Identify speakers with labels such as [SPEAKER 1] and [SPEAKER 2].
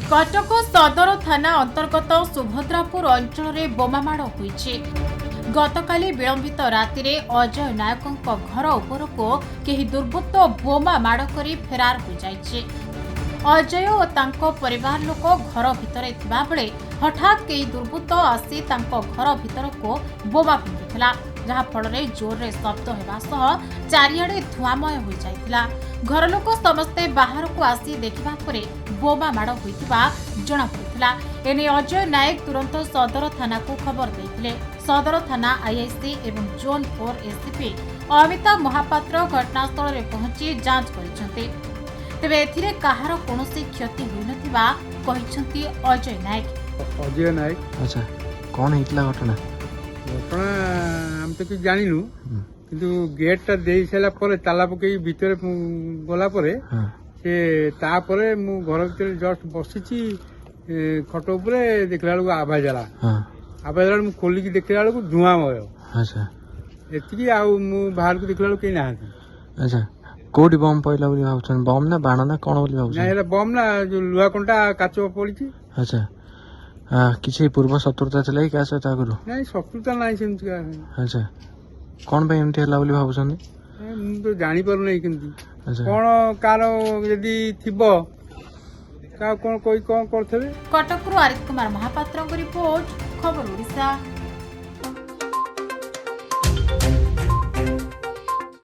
[SPEAKER 1] कटक सदर थाना अंतर्गत सुभद्रापुर अंचल में बोमामाड़ होइछि। गतकाली विलंबित राति अजय नायकों घर उपरको केही दुर्बृत्त बोमा माड़ करी फेरार हो जाइछि। अजय और तांको परिवार लोक घर भितरे थिबा बेले हठात केही दुर्बृत्त आसी तांको घर भीतर को बोमा फिंगिथिला, जहा फल जोर रे शब्द हेबा सह चारिआडे धुआमय हो जाइथिला। घर लोक समस्ते बाहर को आसी देखिबा परे बोमा माड़ होइतिबा जणा पड़िथिला। एने अजय नायक तुरंत सदर थाना को खबर देथिले। सदर थाना आईआईसी एवं जोन 4 एसीपी अमिताभ महापात्र घटनास्थल में पहुंची जांच करिसेंते। तेबे एथिरे कहार कोनोसी क्षति होई नथिबा कहिसेंती अजय नायक।
[SPEAKER 2] अच्छा, कौन हेतला घटना?
[SPEAKER 3] घटना हम तो कुछ जानिनु, किंतु गेट दे सारा पर ताला पकई भीतर गला परे से तापरे मु घर भीतर जस्ट बसिची खट उपरे देखला बेलू आवाज आला। आवाज आला मु खोली की देखला बेलू धुआमय।
[SPEAKER 2] अच्छा,
[SPEAKER 3] एतिकी आ मु बाहर को देखला बेलू केही नाहांती।
[SPEAKER 2] अच्छा, कोडी बम पइला बोली भाउछन? बम ना बाण ना कोन बोली भाउछन?
[SPEAKER 3] ना एला बम ना, जो लुहा कंटा काच पड़ीची।
[SPEAKER 2] अच्छा, किसी पूर्व शत्रुता थिला कि कासे तागरु?
[SPEAKER 3] नहीं, शत्रुता नहीं सेमती का।
[SPEAKER 2] अच्छा, कोन पे एमटी हला बोली भाउछन?
[SPEAKER 3] मु तो जानि पारु नै किंतु
[SPEAKER 2] अच्छा,
[SPEAKER 3] कोन कार यदि थिबो का कोन कोई कोन करथबे।
[SPEAKER 1] कटकरू आरित कुमार महापात्र रिपोर्ट, खबर ओडिशा।